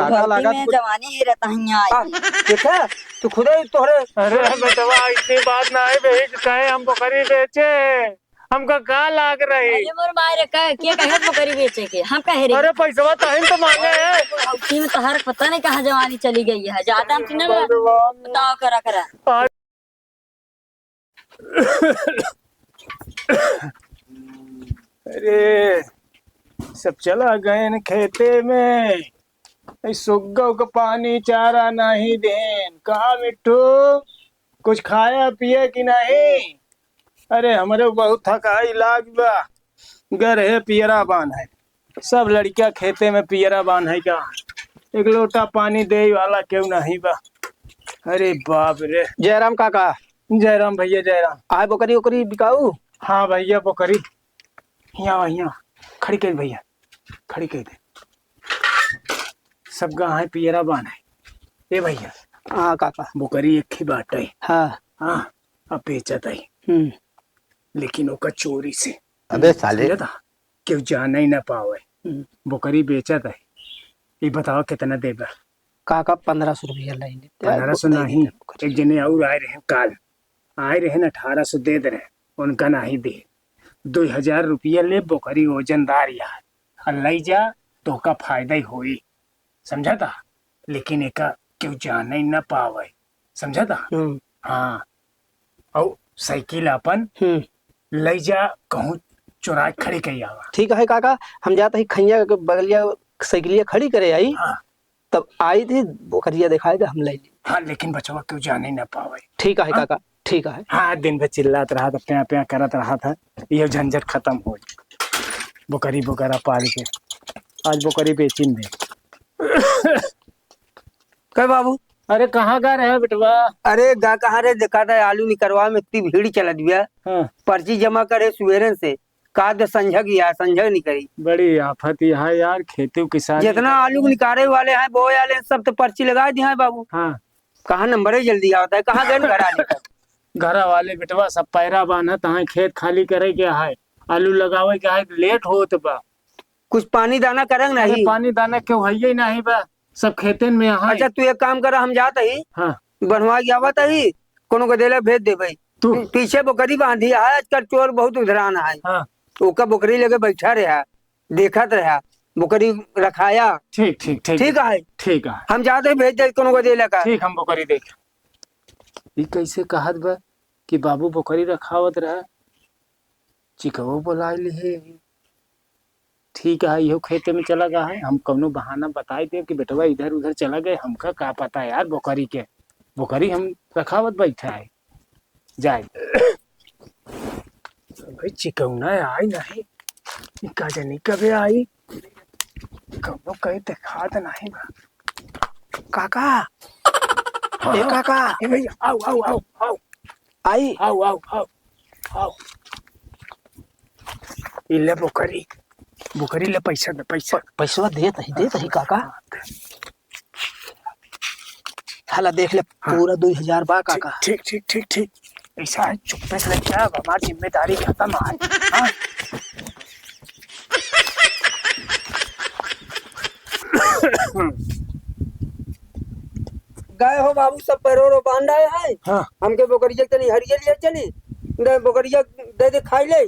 काका लगा में जवानी ही रहता है। देखा तू खुद ही तोहरे। अरे बेटवा ऐसी बात ना है भाई, कहे हम बकरी बेचे, हमका का लाग रही। अरे मोर मारे के कहे बकरी बेचे के हम कहे रे। अरे पैसा ताहिन तो मांगे है। हौती में तो हर पता नहीं कहाँ जवानी चली गई है, ज्यादा हम सुने बताओ करा करा। अरे सब चला गए न खेते में, सुग्गा का पानी चारा नहीं देन। कहा मिट्टू कुछ खाया पिए कि नहीं? अरे हमारे बहुत थकाई लाग बा, घर है पियरा बान है, सब लड़कियां खेते में पियरा बान है का, एक लोटा पानी दे वाला क्यों नहीं बा। अरे बाप रे। जयराम काका। जयराम भैया जयराम। आए बकरी उकरी बिकाऊ? हाँ भैया बकरी यहाँ खड़ी कर भैया, खड़ी कर दे। सब गाय पियरा बान है। ए भैया। हाँ काका। बकरी एक ही बाट है। हाँ अब बेचत है, लेकिन ओका चोरी से। अबे साले क्यों जाना ही ना पावे। बकरी बेचत है। ये बताओ कितना देगा? काका 1500 रुपया लाइन। 1500 नहीं, एक जने और आए रहे काल, आए रहे ना 1800 दे दे रहे, उनका नहीं दे। 2000 रुपया ले, बकरी वजनदार यार, और ले जा तो का फायदा ही होई, समझा था। लेकिन एक क्यों जाना ही ना पावे, समझा था। हाँ और साइकिल अपन ले जा कहूँ चुरा खड़ी कही आवा। ठीक है काका, हम जाते ही खैया के बगलिया साइकिलिया खड़ी करे आई। हाँ तब आई थी बकरिया दिखाई तो हम ले ली। हाँ लेकिन बचवा क्यों जाने ही ना पावे। ठीक है काका, ठीक है। हाँ दिन भर चिल्लात रहा था, प्या प्या करत रहा था, ये झंझट खत्म हो। बकरी वगैरह पाल के आज बकरी बेचिन दे। कह बाबू। अरे कहाँ गा रहे बेटवा? अरे गा कहाँ रे, देखा था आलू निकलवा में इतनी भीड़ चल दिया। हाँ। पर्ची जमा करे सुवेरन से, का संझक यार संझक नहीं करी। बड़ी आफत है यार, खेती किसान जितना आलू निकाले वाले हैं बोए वाले सब तो पर्ची लगा दिए हैं बाबू। हाँ कहाँ नंबर है जल्दी आता है, कहाँ गए घर आने का। घर वाले बेटवा सब पैरा बांधा तहाँ खेत खाली करे के है, आलू लगावे के है, लेट होत बा। कुछ पानी दाना करेंगे नहीं? पानी दाना क्यों है ही नहीं बा, सब खेतन में है। अच्छा तू एक काम कर, हम जाते ही हाँ बनवा के आवत ही, कोनो को देले भेज दे भाई। तू पीछे बकरी बांधी है, आजकल चोर बहुत उधरान है। हाँ ओका बकरी लेके बैठा रहा, देखत रहा, बकरी रखाया। ठीक ठीक ठीक ठीक है, ठीक है। हम जाते ही भेज दे कोनो को देले का। ठीक हम बकरी देख। ये कैसे कहत बा कि बाबू बकरी रखावत रहा, चिकवो बोला है। ठीक है, यो खेते में चला गया है, हम कौनो बहाना बताई दे कि बेटवा इधर उधर चला गए, हमका का पता यार बकरी के, बकरी हम रखावत बैठा है जाए। भाई चिकौना आई नहीं, का जानी कबे आई, कौनो कहीं दिखात नहीं बा। काका ए काका, ए भैया आओ आओ आओ आओ आई आओ आओ आओ आओ। इले बकरी, बकरी ले पैसा दे, पैसा देत ही काका। हला देख ले पूरा 2000 बा काका। ठीक ठीक ठीक ठीक, ऐसा है चुप्पे से लेके अब हमारी जिम्मेदारी खत्म है। हाँ? गए हो बाबू सब पैरों बांध आए हैं। हाँ। हमके बकरिया चली हरिया लिए चली, बकरिया दे दे खाई ले।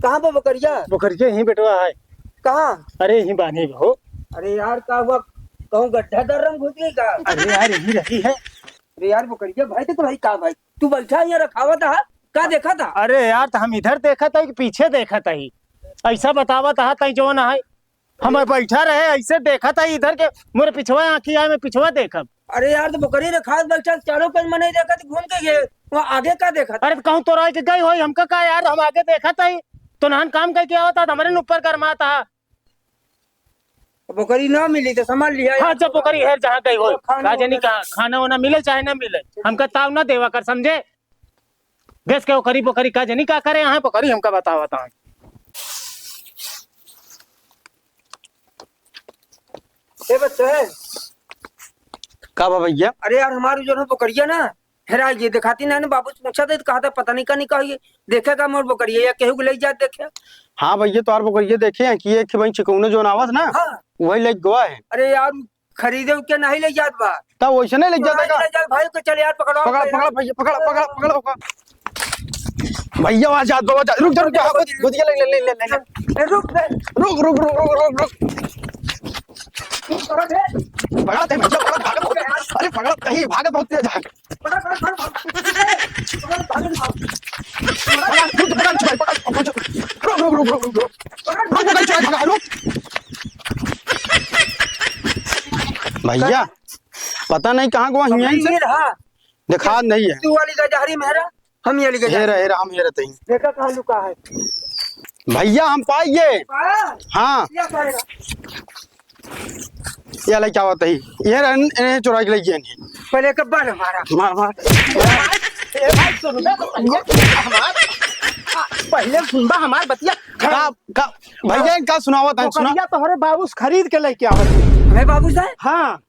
कहाँ पे बकरिया? बकरिया यहीं बेटवा है। कहाँ? अरे यहीं बांधी हो। अरे यार का हुआ, कहूँ गड्ढा दर रंग घुस गई का? अरे यार यहीं रही है। अरे यार बकरिया भाई तो भाई का भाई तू बैठा यहाँ रखावा था, का देखा था? अरे यार तो हम इधर देखा था कि पीछे देखा था ही, ऐसा बतावा था तई जो ना है, हम बैठा रहे ऐसे देखा था इधर के, मोरे पिछवा आँखी आए, मैं पिछवा देखा। अरे यार तो बकरी रखा बैठा, चारों कल मैंने देखा तो घूम के गए, वहाँ आगे का देखा था? अरे तो कहूँ तो राय के गई हो, हमका का यार, हम आगे देखा था ही तो नान काम करके आवता था, हमारे ऊपर गरमा था। बकरी ना मिली तो समझ लिया। हाँ जब बकरी है जहाँ गई हो, का जानी कहाँ खाना वाना मिले चाहे ना मिले, हमका ताव ना देवा कर, समझे। बेस के बकरी बकरी का जानी का करे यहाँ बकरी, हमका बतावा था। का भैया? अरे यार हमारी जो है बकरिया ना हेरा ये दिखाती ना, बाबू से पूछा था तो कहा था पता नहीं का नहीं कहा, देखेगा मोर बकरिया या केहू ले जा देखे। हाँ भैया तो बकरिया देखे हैं कि एक वही चिकौने जो आवाज ना। हाँ। वही ले गवा है। अरे यार खरीदे के नहीं ले जात बा। तब वैसे नहीं लग जाता नहीं का। ले जात भाई को चल यार पकड़ो पकड़ा पकड़ा भैया, पकड़ा पकड़ा पकड़ा भैया, वहां जा दो, रुक जा रुक जा, गुदिया ले ले ले ले ले। रुक दे रुक रुक रुक रुक रुक रुक। पकड़ दे पकड़ा दे भैया, पकड़ा, भागे बहुत, अरे पकड़ा कहीं, भागे बहुत तेज है। पकड़ पकड़ पकड़ पकड़ा, रुक, पकड़, छोड़, पकड़, रुक रुक रुक रुक रुक रुक, पकड़, छोड़, पकड़, रुक। भैया पता नहीं कहाँ को यहीं से ये रहा दिखा नहीं है। तू वाली गजहरी मेरा, हम ये वाली गजहरी हेरा हम हेरा तही। देखा कहाँ लुका है। भैया हम पाइए। हाँ क्या करेगा? ये ले क्या होता है, ये इन्हें चुरा के ले गए नहीं। पहले कब्बल हमारा मार मार पहले सुनबा हमार बतिया। का भैया इनका सुनावा था, सुना। बकरिया तोहरे बाबू से खरीद के लेके आवत है। हमें बाबू साहब, हाँ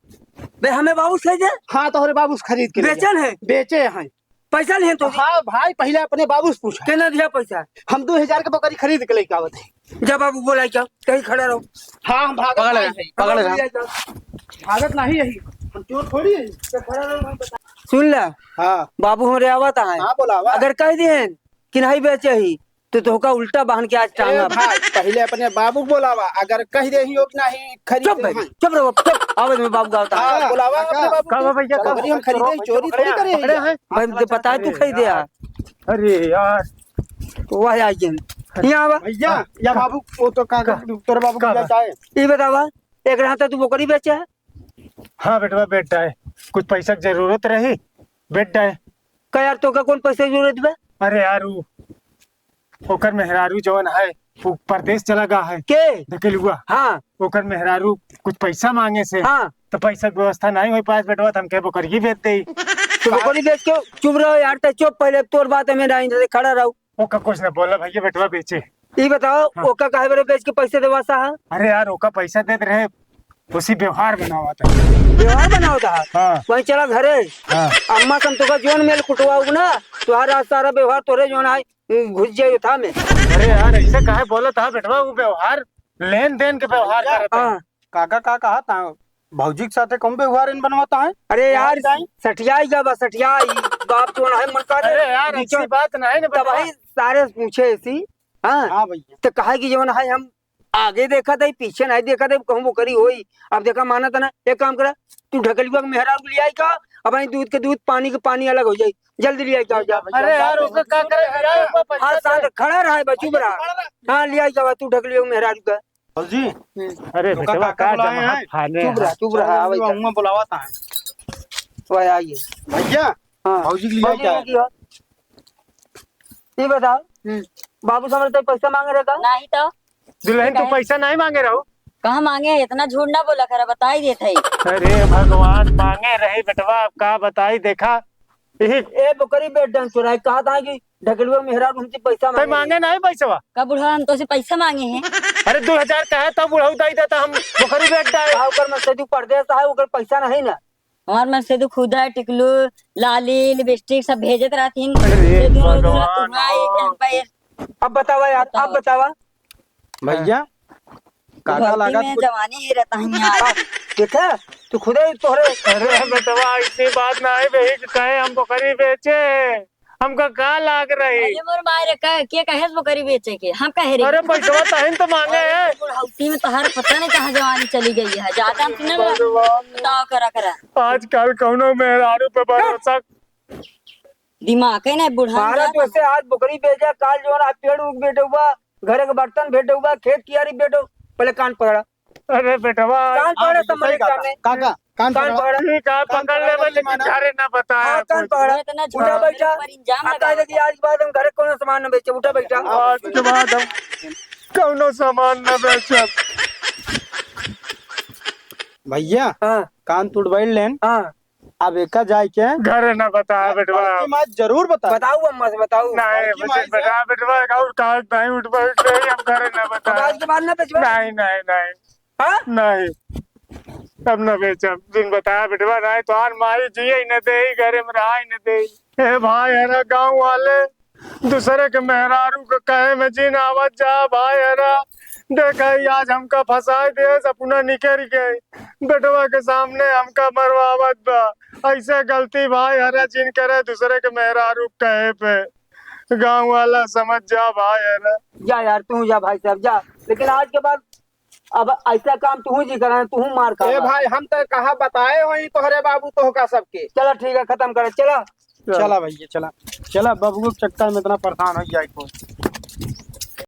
बे हमें बाबू से दे हाँ, तोहरे बाबू से खरीद के बेचन है, बेचे हैं। पैसा नहीं है तो हाँ भाई, पहले अपने बाबू से पूछा। केना दिया पैसा? हम 2000 के बकरी खरीद के लेके आवत है। जब बाबू बोला क्या कहीं खड़ा रहो। हाँ हम भागत पकड़ ले, नहीं है। पकड़ ले। भागत नहीं है, हम चोर थोड़ी है। सुन ला हाँ बाबू हमारे आवत है, हाँ बोलावा। अगर कह दिए कि नहीं बेचे ही तो तोहका उल्टा बांध के आज ए टांगा। भाई पहले अपने बाबू बोलावा, अगर कह दे ही हो कि नहीं खरीद चुप भाई, चुप रहो चुप। आवाज में बाबू गाता है। हाँ बोलावा अपने बाबू कब भैया, कब? बकरी हम खरीदे, चोरी थोड़ी करे पकड़े हैं। भाई मुझे पता है तू खरीद दिया। अरे यार वह आई गेम यहाँ आवा। भैया, या बाबू वो तो का तेरे बाबू क्या चाहे। ये बतावा एक रहता तू बकरी बेचा है? हाँ बेटवा, बेटा है, कुछ पैसा की जरूरत रही, बेटा है। का यार तो का कौन पैसे की जरूरत बा? अरे यार वो ओकर मेहरारू जवन है वो परदेश चला गया है, के धकेलुआ। हाँ ओकर मेहरारू कुछ पैसा मांगे से, हाँ तो पैसा की व्यवस्था नहीं हो पास बेटवा, तो हम के बकरी बेच दे। तो बकरी बेच के चुप रहो यार, तो चुप पहले तोर बात है मेरा इंतजार खड़ा रहो। ओका कुछ न बोला भैया, बेटवा बेचे। ये बताओ हाँ। ओका काहे बरे बेच के पैसे देवा सा है? अरे यार ओका पैसा देते रहे, उसी व्यवहार बना हुआ था। व्यवहार बनाओ था हाँ वहीं चला घरे। हाँ अम्मा सम तो का जोन मेल कुटवाऊ ना, तुम्हारा सारा व्यवहार तोरे जोन है घुस जाए था में। अरे यार ऐसे काहे बोला था बेटवा, वो व्यवहार लेन देन के व्यवहार करता है। हाँ काका का कहा था भौजी के साथे कम व्यवहार इन बनवाता है। अरे यार सठियाई जा बस सठियाई बाप जोन है मन कर। अरे यार ऐसी बात नहीं ना तब बेटवा। भाई सारे पूछे ऐसी। हाँ हाँ भैया, तो कहा कि जोन है हम आगे देखा था पीछे नहीं देखा था, कहूँ वो करी होई। अब देखा माना था ना, एक काम करा तू ढकलुआ मेहरा ले आई का, अब आई दूध के दूध पानी के पानी अलग हो जाये, जल्दी ले आई का जा। अरे यार उसका क्या करे, हाँ शांत खड़ा रहा है बचू रहा। हाँ ले आई का तू ढकलुआ मेहरा का। भौजी अरे तो बेटवा काका का बुलाए जमा हैं? खाने चुप रहा आवे जा। अम्मा बुलावाता है। वह आइए। भैया हाँ भौजी के लिए क्या है? ये बताओ बाबू समझ तो पैसा मांग रहे का? नहीं तो दुल्हन तो पैसा नहीं मांगे रहो। कहाँ मांगे, इतना झूठ ना बोला करा, बता ही देते ही। अरे भगवान, मांगे रहे बेटवा, आप का बताई देखा यही ए बकरी बेट डांस चुराई कहा था कि ढकलुआ मेहरा हमसे पैसा कोई मांगे नहीं पैसा। का बुढ़ा हम तो से पैसा मांगे हैं? अरे 2000 का है तब बुढ़ऊ दई देता, हम बकरी बेच दाए। ओकर में सदी परदेश है ओकर पैसा नहीं ना। हमार में से तो खुद है टिकलू लाली लिपस्टिक सब भेजत रहतीन। अरे ये दोनों भगवान, तुम्हारे टाइम पे अब बतावा यार, अब बतावा। भैया काका भक्ति लगा में जवानी ही रहता है यार। देखा तू खुद ही तोहरे अरे बेटवा ऐसी बात ना है बही कि कहे हम बकरी बेचे, हमका का लाग रही। अरे मोर मारे के कहे बकरी बेचे के हम कहे रे। अरे पैसा तहन तो मांगे है। बुढ़ौती में तो हर पता नहीं कहाँ जवानी चली गई है, ज्यादा हम सुने बताओ करा करा। आजकल कौनो मेहरारू पे भरोसा। दिमाग है ना बुढ़ा भारत में से आज बकरी बेचा, काल जो है पेड़ उग बेटे हुआ, घर के बर्तन भेटे हुआ, खेत कियारी बेटो। पहले कान पकड़ा, अरे बेटवा कान पकड़ा समझ कान काका कान कान पकड़ा। पकड़ा। ठीक है पकड़ ले, लेकिन घरे ना बताया हाँ कान कुछ। पकड़ा। इतना उठा झूठा बैठा। पर इंजाम अब कहा लगा कि आज के बाद हम घर के कोनो सामान न बेचे। उठा बैठा। आज के बाद हम कौनो सामान न बेचब। भैया हाँ कान तुड़वाई लेन, हाँ अब एका जाए के घरे ना बताया बेटवा। बड़की माँ जरूर बता। बताऊ अम्मा से बताऊ। नहीं बड़की माई से। बेटा बेटवा और काल नहीं उठ रही, हम घरे ना अब बताया। आज के बाद न बेचबा। नहीं नहीं नहीं हाँ नहीं, अब न बेचब। जिन बताया बेटवा नहीं तो आन माई जिये न दे, घरे में रहा न दे। ए भाई हरा गांव वाले दूसरे के मेहरारू के कहे में जिन आवत जा भाई हरा देखा ही आज हमका फंसाए दे सपना निकल गए बेटवा के सामने हमका मरवावत बा। ऐसे गलती भाई हरा जिन करे दूसरे के मेहरारू कहे पे गांव वाला समझ जा भाई हरा। जा यार तू जा भाई साहब जा, लेकिन आज के बाद अब ऐसा काम तू जी करा, तू मार खा। ए भाई हम तो कहा बताए हो तोहरे बाबू तो का सबके। चला ठीक है, खत्म करे चला। चला भैया चला, चला बाबू के चक्कर में इतना परेशान हो जाए को।